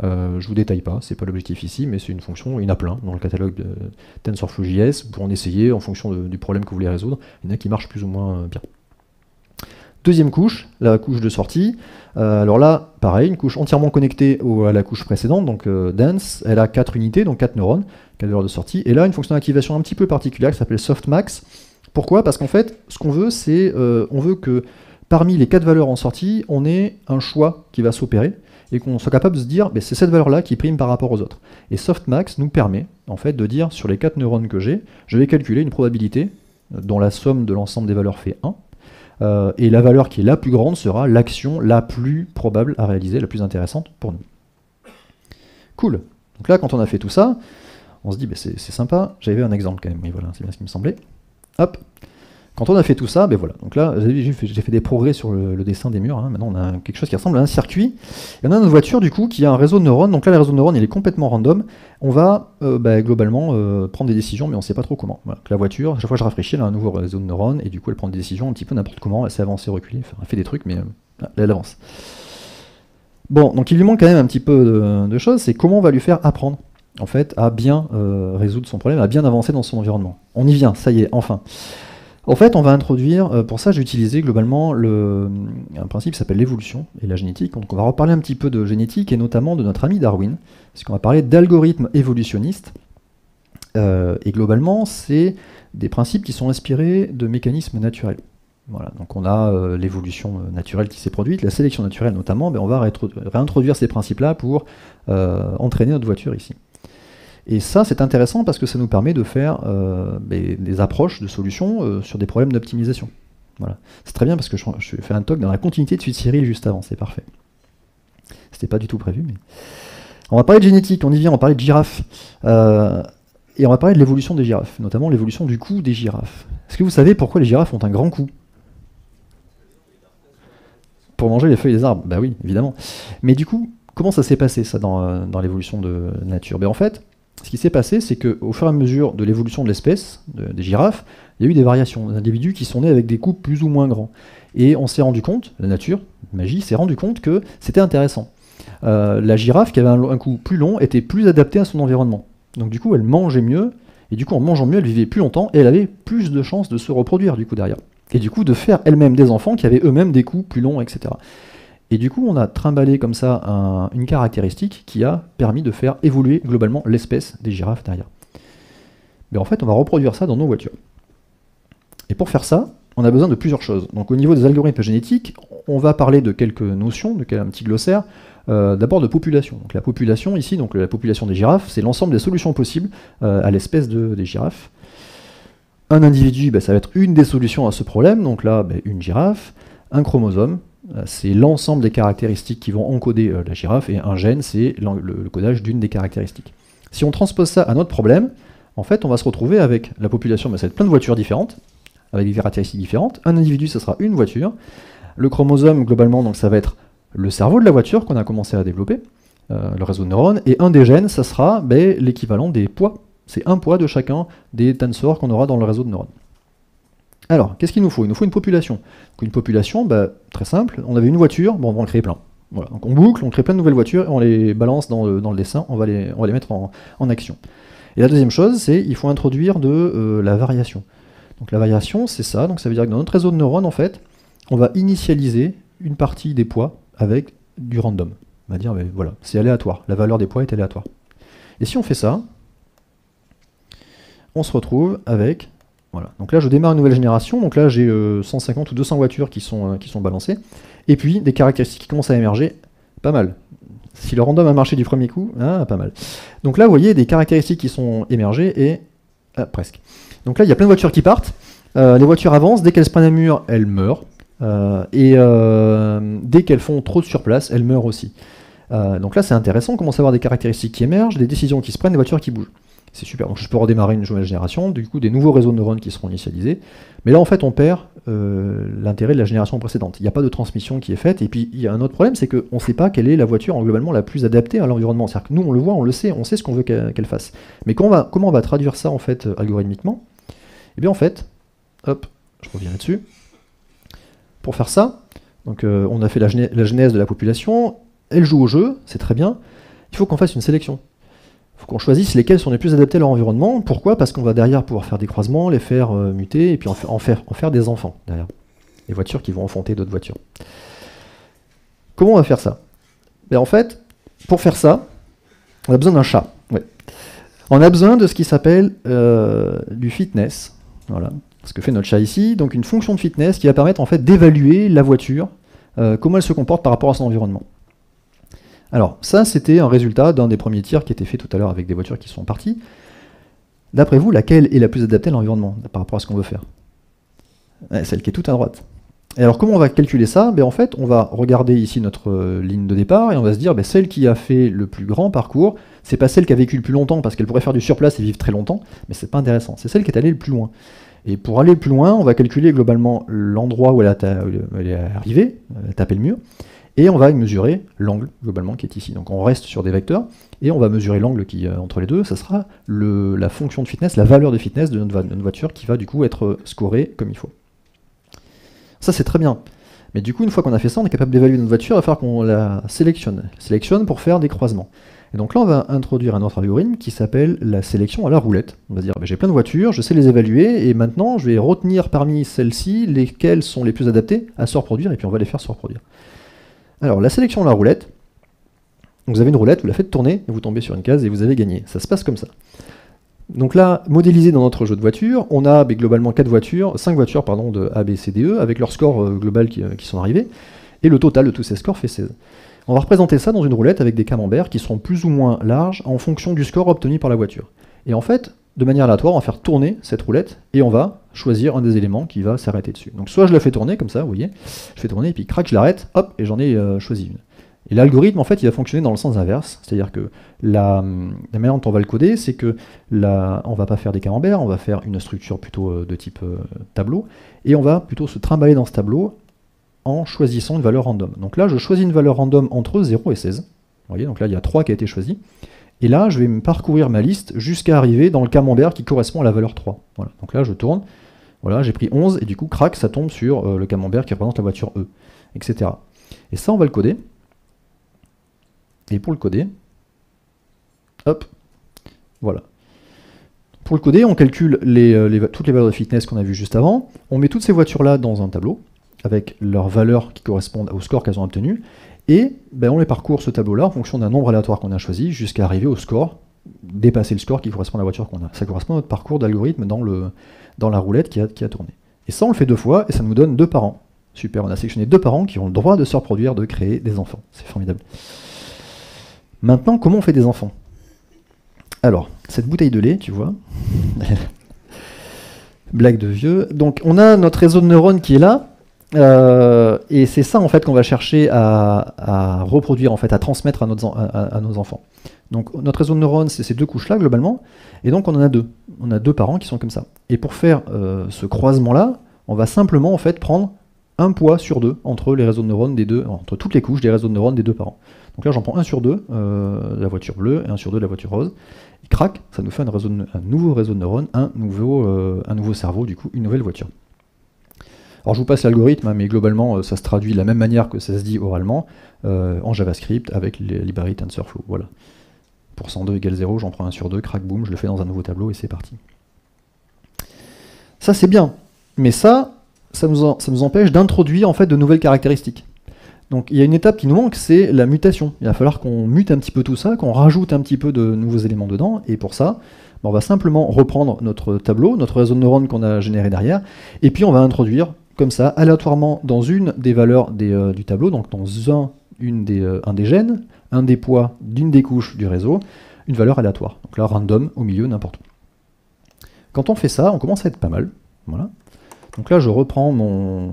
Je vous détaille pas, c'est pas l'objectif ici, mais c'est une fonction, il y en a plein dans le catalogue de TensorFlow.js pour en essayer en fonction du problème que vous voulez résoudre. Il y en a qui marchent plus ou moins bien. Deuxième couche, la couche de sortie. Alors là, pareil, une couche entièrement connectée à la couche précédente, donc dense. Elle a 4 unités, donc 4 neurones, 4 valeurs de sortie. Et là, une fonction d'activation un petit peu particulière qui s'appelle softmax. Pourquoi? Parce qu'en fait, ce qu'on veut, c'est on veut que parmi les 4 valeurs en sortie, on ait un choix qui va s'opérer et qu'on soit capable de se dire, c'est cette valeur-là qui prime par rapport aux autres. Et softmax nous permet en fait de dire, sur les 4 neurones que j'ai, je vais calculer une probabilité dont la somme de l'ensemble des valeurs fait 1. Et la valeur qui est la plus grande sera l'action la plus probable à réaliser, la plus intéressante pour nous. Cool. Donc là, quand on a fait tout ça, on se dit, c'est sympa. J'avais un exemple quand même, mais voilà, c'est bien ce qui me semblait. Hop. Quand on a fait tout ça, voilà. Donc là, j'ai fait des progrès sur le dessin des murs. Hein. Maintenant, on a quelque chose qui ressemble à un circuit. Et on a notre voiture, du coup, qui a un réseau de neurones. Donc là, le réseau de neurones, il est complètement random. On va globalement prendre des décisions, mais on ne sait pas trop comment. Voilà. Donc la voiture, à chaque fois que je rafraîchis, elle a un nouveau réseau de neurones, et du coup, elle prend des décisions un petit peu n'importe comment. Elle sait avancer, reculer, elle fait des trucs, mais elle avance. Bon, donc il lui manque quand même un petit peu de choses. C'est comment on va lui faire apprendre, en fait, à bien résoudre son problème, à bien avancer dans son environnement. On y vient, ça y est, enfin. En fait, on va introduire, pour ça j'ai utilisé globalement un principe qui s'appelle l'évolution et la génétique. Donc on va reparler un petit peu de génétique et notamment de notre ami Darwin, parce qu'on va parler d'algorithmes évolutionnistes. Et globalement, c'est des principes qui sont inspirés de mécanismes naturels. Voilà, donc on a l'évolution naturelle qui s'est produite, la sélection naturelle notamment, on va réintroduire ces principes-là pour entraîner notre voiture ici. Et ça, c'est intéressant parce que ça nous permet de faire des approches de solutions sur des problèmes d'optimisation. Voilà. C'est très bien parce que je fais un talk dans la continuité de celui de Cyril juste avant, c'est parfait. C'était pas du tout prévu, mais... On va parler de génétique, on y vient, on va parler de girafes. Et on va parler de l'évolution des girafes, notamment l'évolution du cou des girafes. Est-ce que vous savez pourquoi les girafes ont un grand cou? Pour manger les feuilles des arbres, bah oui, évidemment. Mais du coup, comment ça s'est passé ça dans l'évolution de la nature? En fait, ce qui s'est passé, c'est qu'au fur et à mesure de l'évolution de l'espèce, des girafes, il y a eu des variations, des individus qui sont nés avec des coups plus ou moins grands. Et on s'est rendu compte, la nature, la magie, s'est rendu compte que c'était intéressant. La girafe qui avait un cou plus long était plus adaptée à son environnement. Donc du coup, elle mangeait mieux, et du coup, en mangeant mieux, elle vivait plus longtemps, et elle avait plus de chances de se reproduire, du coup, derrière. Et du coup, de faire elle-même des enfants qui avaient eux-mêmes des coups plus longs, etc. Et du coup, on a trimballé comme ça une caractéristique qui a permis de faire évoluer globalement l'espèce des girafes derrière. Mais en fait, on va reproduire ça dans nos voitures. Et pour faire ça, on a besoin de plusieurs choses. Donc au niveau des algorithmes génétiques, on va parler de quelques notions, un petit glossaire. D'abord de population. Donc la population ici, donc la population des girafes, c'est l'ensemble des solutions possibles à l'espèce des girafes. Un individu, ça va être une des solutions à ce problème. Donc là, une girafe. Un chromosome, c'est l'ensemble des caractéristiques qui vont encoder la girafe. Et un gène, c'est le codage d'une des caractéristiques. Si on transpose ça à notre problème, en fait, on va se retrouver avec la population, ça va être plein de voitures différentes, avec des caractéristiques différentes. Un individu, ça sera une voiture. Le chromosome, globalement, donc ça va être le cerveau de la voiture qu'on a commencé à développer, le réseau de neurones, et un des gènes, ça sera l'équivalent des poids. C'est un poids de chacun des tensors qu'on aura dans le réseau de neurones. Alors, qu'est-ce qu'il nous faut? Il nous faut une population. Donc une population, très simple, on avait une voiture, on va en créer plein. Voilà. Donc on boucle, on crée plein de nouvelles voitures, et on les balance dans le dessin, on va les mettre en action. Et la deuxième chose, c'est il faut introduire de la variation. Donc la variation, c'est ça, donc ça veut dire que dans notre réseau de neurones, en fait, on va initialiser une partie des poids avec du random. On va dire, voilà, c'est aléatoire, la valeur des poids est aléatoire. Et si on fait ça, on se retrouve avec, voilà, donc là je démarre une nouvelle génération, donc là j'ai 150 ou 200 voitures qui sont balancées, et puis des caractéristiques qui commencent à émerger, pas mal. Si le random a marché du premier coup, pas mal. Donc là vous voyez des caractéristiques qui sont émergées, et presque. Donc là il y a plein de voitures qui partent, les voitures avancent, dès qu'elles se prennent un mur, elles meurent. Dès qu'elles font trop de surplace, elles meurent aussi. Donc là c'est intéressant, on commence à avoir des caractéristiques qui émergent, des décisions qui se prennent, des voitures qui bougent. C'est super. Donc je peux redémarrer une nouvelle génération, du coup des nouveaux réseaux de neurones qui seront initialisés. Mais là en fait on perd l'intérêt de la génération précédente. Il n'y a pas de transmission qui est faite. Et puis il y a un autre problème, c'est qu'on ne sait pas quelle est la voiture globalement la plus adaptée à l'environnement. C'est-à-dire que nous on le voit, on le sait, on sait ce qu'on veut qu'elle fasse. Mais comment on va traduire ça en fait algorithmiquement? Et bien en fait, hop, je reviens là-dessus. Pour faire ça, donc on a fait la genèse de la population, elle joue au jeu, c'est très bien. Il faut qu'on fasse une sélection. Il faut qu'on choisisse lesquels sont les plus adaptés à leur environnement. Pourquoi? Parce qu'on va derrière pouvoir faire des croisements, les faire muter, et puis en faire des enfants derrière. Des voitures qui vont enfanter d'autres voitures. Comment on va faire ça? Ben en fait, pour faire ça, on a besoin d'un chat. Ouais. On a besoin de ce qui s'appelle du fitness. Voilà, ce que fait notre chat ici. Donc une fonction de fitness qui va permettre en fait d'évaluer la voiture, comment elle se comporte par rapport à son environnement. Alors ça, c'était un résultat d'un des premiers tirs qui était fait tout à l'heure avec des voitures qui sont parties. D'après vous, laquelle est la plus adaptée à l'environnement par rapport à ce qu'on veut faire? Celle qui est toute à droite. Et alors comment on va calculer ça? Ben, en fait, on va regarder ici notre ligne de départ et on va se dire, ben, celle qui a fait le plus grand parcours, c'est pas celle qui a vécu le plus longtemps parce qu'elle pourrait faire du surplace et vivre très longtemps, mais c'est pas intéressant. C'est celle qui est allée le plus loin. Et pour aller plus loin, on va calculer globalement l'endroit où elle est arrivée, elle a tapé le mur, et on va mesurer l'angle globalement qui est ici. Donc on reste sur des vecteurs et on va mesurer l'angle qui entre les deux. Ça sera la fonction de fitness, la valeur de fitness de notre voiture qui va du coup être scorée comme il faut. Ça c'est très bien. Mais du coup, une fois qu'on a fait ça, on est capable d'évaluer notre voiture, il va falloir qu'on la sélectionne pour faire des croisements. Et donc là, on va introduire un autre algorithme qui s'appelle la sélection à la roulette. On va se dire, ben, j'ai plein de voitures, je sais les évaluer, et maintenant, je vais retenir parmi celles-ci lesquelles sont les plus adaptées à se reproduire, et puis on va les faire se reproduire. Alors, la sélection à la roulette, vous avez une roulette, vous la faites tourner, et vous tombez sur une case, et vous avez gagné. Ça se passe comme ça. Donc là, modélisé dans notre jeu de voitures, on a globalement 5 voitures de A, B, C, D, E, avec leur score global qui sont arrivés, et le total de tous ces scores fait 16. On va représenter ça dans une roulette avec des camemberts qui seront plus ou moins larges en fonction du score obtenu par la voiture. Et en fait, de manière aléatoire, on va faire tourner cette roulette, et on va choisir un des éléments qui va s'arrêter dessus. Donc soit je la fais tourner, comme ça, vous voyez, je fais tourner, et puis crac, je l'arrête, hop, et j'en ai choisi une. Et l'algorithme, en fait, il va fonctionner dans le sens inverse, c'est-à-dire que la manière dont on va le coder, c'est que on va pas faire des camemberts, on va faire une structure plutôt de type tableau, et on va plutôt se trimballer dans ce tableau en choisissant une valeur random. Donc là, je choisis une valeur random entre 0 et 16. Vous voyez, donc là, il y a 3 qui a été choisi. Et là, je vais me parcourir ma liste jusqu'à arriver dans le camembert qui correspond à la valeur 3. Voilà. Donc là, je tourne. Voilà, j'ai pris 11, et du coup, crac, ça tombe sur le camembert qui représente la voiture E, etc. Et ça, on va le coder. Et pour le coder, hop, voilà. Pour le coder, on calcule toutes les valeurs de fitness qu'on a vues juste avant. On met toutes ces voitures-là dans un tableau, avec leurs valeurs qui correspondent au score qu'elles ont obtenu, et ben, on les parcourt ce tableau-là en fonction d'un nombre aléatoire qu'on a choisi, jusqu'à arriver au score, dépasser le score qui correspond à la voiture qu'on a. Ça correspond à notre parcours d'algorithme dans la roulette qui a tourné. Et ça, on le fait 2 fois, et ça nous donne 2 parents. Super, on a sélectionné 2 parents qui ont le droit de se reproduire, de créer des enfants. C'est formidable. Maintenant, comment on fait des enfants? Alors, cette bouteille de lait, tu vois, blague de vieux. Donc, on a notre réseau de neurones qui est là, et c'est ça en fait qu'on va chercher à reproduire, en fait, à transmettre à nos enfants. Donc, notre réseau de neurones, c'est ces 2 couches-là globalement, et donc on en a 2. On a 2 parents qui sont comme ça. Et pour faire ce croisement-là, on va simplement en fait prendre un poids sur 2 entre les réseaux de neurones entre toutes les couches des réseaux de neurones des 2 parents. Donc là, j'en prends 1 sur 2 de la voiture bleue et 1 sur 2 de la voiture rose. Et crac, ça nous fait un nouveau réseau de neurones, un nouveau cerveau, du coup, une nouvelle voiture. Alors je vous passe l'algorithme, hein, mais globalement, ça se traduit de la même manière que ça se dit oralement, en JavaScript avec les librairies TensorFlow. Voilà. Pour 102 égale 0, j'en prends 1 sur 2, crac, boum, je le fais dans un nouveau tableau et c'est parti. Ça, c'est bien. Mais ça nous empêche d'introduire en fait de nouvelles caractéristiques. Donc il y a une étape qui nous manque, c'est la mutation. Il va falloir qu'on mute un petit peu tout ça, qu'on rajoute un petit peu de nouveaux éléments dedans, et pour ça, on va simplement reprendre notre tableau, notre réseau de neurones qu'on a généré derrière, et puis on va introduire comme ça, aléatoirement, dans une des valeurs du tableau, donc dans un des gènes, un des poids d'une des couches du réseau, une valeur aléatoire. Donc là, random, au milieu, n'importe où. Quand on fait ça, on commence à être pas mal. Voilà. Donc là, je reprends mon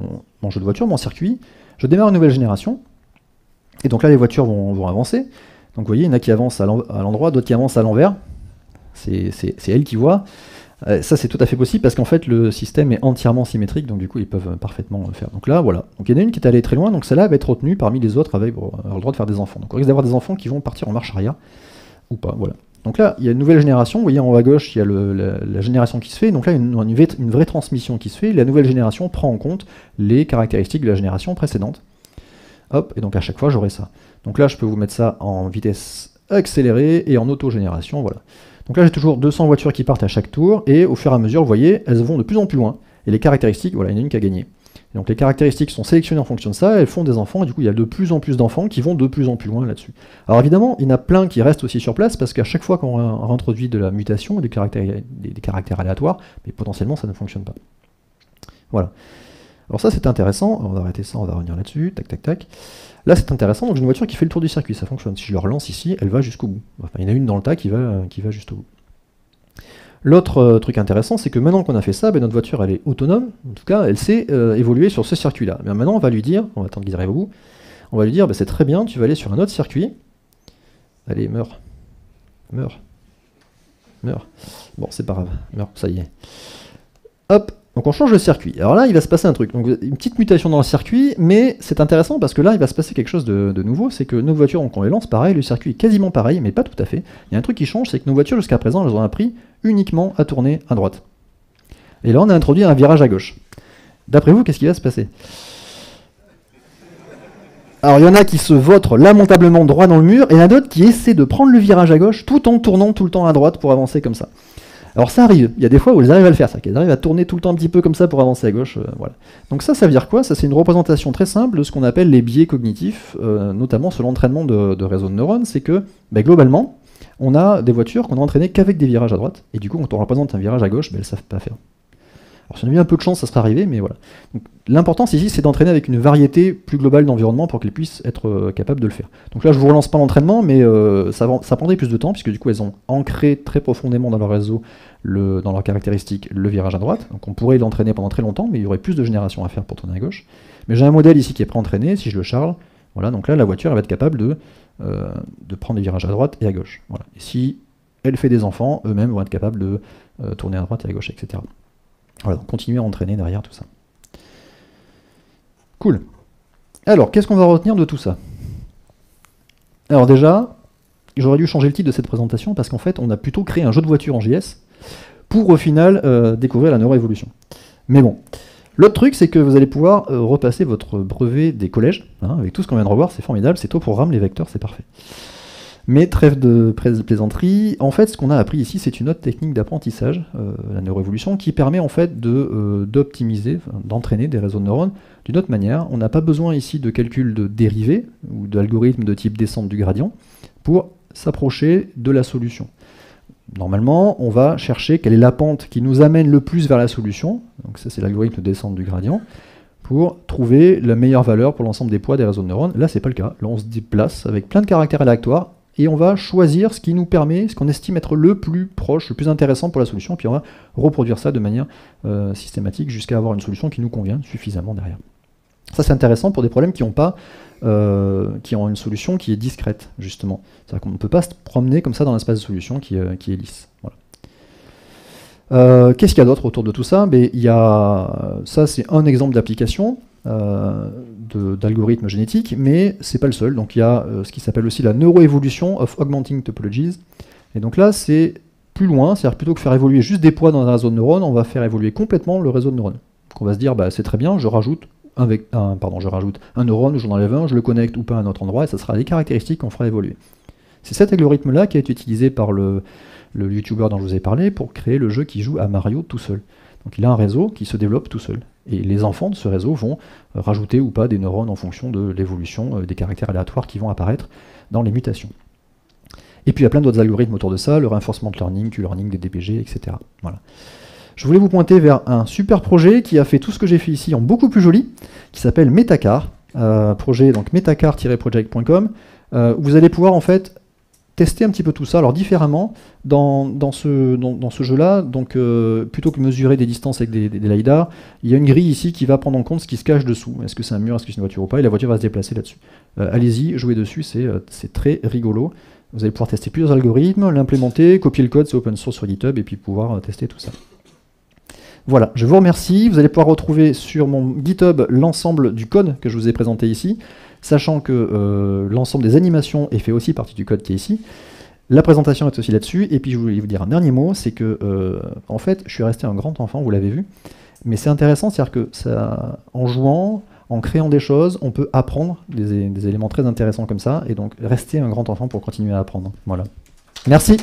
jeu de voiture, mon circuit, je démarre une nouvelle génération, et donc là, les voitures vont avancer. Donc vous voyez, il y en a qui avancent à l'endroit, d'autres qui avancent à l'envers. c'est elle qui voit. Ça c'est tout à fait possible parce qu'en fait le système est entièrement symétrique, donc du coup ils peuvent parfaitement le faire. Donc là voilà, donc il y en a une qui est allée très loin, donc celle-là va être retenue parmi les autres avec le droit de faire des enfants. Donc on risque d'avoir des enfants qui vont partir en marche arrière ou pas, voilà. Donc là il y a une nouvelle génération, vous voyez en haut à gauche il y a la génération qui se fait, donc là une vraie transmission qui se fait, la nouvelle génération prend en compte les caractéristiques de la génération précédente. Hop, et donc à chaque fois j'aurai ça. Donc là je peux vous mettre ça en vitesse accélérée et en auto-génération, voilà. Donc là j'ai toujours 200 voitures qui partent à chaque tour, et au fur et à mesure, vous voyez, elles vont de plus en plus loin. Et les caractéristiques, voilà, il y en a une qui a gagné. Et donc les caractéristiques sont sélectionnées en fonction de ça, elles font des enfants, et du coup il y a de plus en plus d'enfants qui vont de plus en plus loin là-dessus. Alors évidemment, il y en a plein qui restent aussi sur place, parce qu'à chaque fois qu'on réintroduit de la mutation, des caractères aléatoires, mais potentiellement ça ne fonctionne pas. Voilà. Alors ça c'est intéressant, on va arrêter ça, on va revenir là-dessus, tac tac tac. Là c'est intéressant, donc j'ai une voiture qui fait le tour du circuit, ça fonctionne. Si je le relance ici, elle va jusqu'au bout. Enfin, il y en a une dans le tas qui va juste au bout. L'autre truc intéressant, c'est que maintenant qu'on a fait ça, ben, notre voiture elle est autonome, en tout cas elle sait évoluer sur ce circuit-là. Mais maintenant on va lui dire, on va attendre qu'il arrive au bout, on va lui dire, ben, c'est très bien, tu vas aller sur un autre circuit. Allez, meurs. Meurs. Meurs. Bon, c'est pas grave, meurs, ça y est. Hop. Donc on change de circuit. Alors là, il va se passer un truc. Donc une petite mutation dans le circuit, mais c'est intéressant parce que là, il va se passer quelque chose de nouveau. C'est que nos voitures, donc on les lance pareil, le circuit est quasiment pareil, mais pas tout à fait. Il y a un truc qui change, c'est que nos voitures, jusqu'à présent, elles ont appris uniquement à tourner à droite. Et là, on a introduit un virage à gauche. D'après vous, qu'est-ce qui va se passer? Alors il y en a qui se vautrent lamentablement droit dans le mur, et il y en a d'autres qui essaient de prendre le virage à gauche tout en tournant tout le temps à droite pour avancer comme ça. Alors ça arrive, il y a des fois où elles arrivent à le faire, qu'elles arrivent à tourner tout le temps un petit peu comme ça pour avancer à gauche, voilà. Donc ça veut dire quoi? Ça c'est une représentation très simple de ce qu'on appelle les biais cognitifs, notamment sur l'entraînement de réseaux de neurones, c'est que globalement, on a des voitures qu'on a entraînées qu'avec des virages à droite, et du coup quand on représente un virage à gauche, elles ne savent pas faire. Alors si on a eu un peu de chance, ça serait arrivé, mais voilà. L'important ici, c'est d'entraîner avec une variété plus globale d'environnement pour qu'elles puissent être capables de le faire. Donc là, je ne vous relance pas l'entraînement, mais ça prendrait plus de temps, puisque du coup, elles ont ancré très profondément dans leur réseau, dans leurs caractéristiques, le virage à droite. Donc on pourrait l'entraîner pendant très longtemps, mais il y aurait plus de générations à faire pour tourner à gauche. Mais j'ai un modèle ici qui est pré-entraîné, si je le charge, voilà, donc là, la voiture elle va être capable de prendre des virages à droite et à gauche. Voilà. Et si elle fait des enfants, eux-mêmes vont être capables de tourner à droite et à gauche, etc. Voilà, donc continuer à entraîner derrière tout ça. Cool. Alors, qu'est-ce qu'on va retenir de tout ça? Alors déjà, j'aurais dû changer le titre de cette présentation parce qu'en fait, on a plutôt créé un jeu de voiture en JS pour au final découvrir la neuroévolution. Mais bon, l'autre truc, c'est que vous allez pouvoir repasser votre brevet des collèges, hein, avec tout ce qu'on vient de revoir, c'est formidable, c'est au programme, les vecteurs, c'est parfait. Mais trêve de plaisanterie, en fait ce qu'on a appris ici c'est une autre technique d'apprentissage, la neuroévolution, qui permet en fait d'optimiser, d'entraîner des réseaux de neurones d'une autre manière. On n'a pas besoin ici de calcul de dérivés ou d'algorithmes de type descente du gradient pour s'approcher de la solution. Normalement on va chercher quelle est la pente qui nous amène le plus vers la solution, donc ça c'est l'algorithme de descente du gradient, pour trouver la meilleure valeur pour l'ensemble des poids des réseaux de neurones. Là c'est pas le cas, là on se déplace avec plein de caractères aléatoires, et on va choisir ce qui nous permet, ce qu'on estime être le plus proche, le plus intéressant pour la solution, puis on va reproduire ça de manière systématique jusqu'à avoir une solution qui nous convient suffisamment derrière. Ça c'est intéressant pour des problèmes qui ont une solution qui est discrète, justement. C'est-à-dire qu'on ne peut pas se promener comme ça dans l'espace de solution qui est lisse. Voilà. Qu'est-ce qu'il y a d'autre autour de tout ça? Ça c'est un exemple d'application d'algorithmes génétiques, mais c'est pas le seul. Donc il y a ce qui s'appelle aussi la neuroévolution of augmenting topologies. Et donc là, c'est plus loin, c'est-à-dire plutôt que faire évoluer juste des poids dans un réseau de neurones, on va faire évoluer complètement le réseau de neurones. Donc on va se dire, c'est très bien, je rajoute un neurone, j'en enlève un, je le connecte ou pas à un autre endroit, et ça sera des caractéristiques qu'on fera évoluer. C'est cet algorithme-là qui a été utilisé par le YouTuber dont je vous ai parlé pour créer le jeu qui joue à Mario tout seul. Donc il a un réseau qui se développe tout seul. Et les enfants de ce réseau vont rajouter ou pas des neurones en fonction de l'évolution des caractères aléatoires qui vont apparaître dans les mutations. Et puis il y a plein d'autres algorithmes autour de ça, le reinforcement learning, Q-learning, des DPG, etc. Voilà. Je voulais vous pointer vers un super projet qui a fait tout ce que j'ai fait ici en beaucoup plus joli, qui s'appelle Metacar, projet donc metacar-project.com, où vous allez pouvoir en fait tester un petit peu tout ça, alors différemment, dans ce jeu-là, donc plutôt que mesurer des distances avec des lidars, il y a une grille ici qui va prendre en compte ce qui se cache dessous. Est-ce que c'est un mur, est-ce que c'est une voiture ou pas, et la voiture va se déplacer là-dessus. Allez-y, jouez dessus, c'est très rigolo. Vous allez pouvoir tester plusieurs algorithmes, l'implémenter, copier le code, c'est open source sur GitHub, et puis pouvoir tester tout ça. Voilà, je vous remercie. Vous allez pouvoir retrouver sur mon GitHub l'ensemble du code que je vous ai présenté ici, sachant que l'ensemble des animations est fait aussi partie du code qui est ici. La présentation est aussi là-dessus, et puis je voulais vous dire un dernier mot, c'est que en fait, je suis resté un grand enfant, vous l'avez vu, mais c'est intéressant, c'est-à-dire que ça, en jouant, en créant des choses, on peut apprendre des éléments très intéressants comme ça, et donc rester un grand enfant pour continuer à apprendre. Voilà. Merci.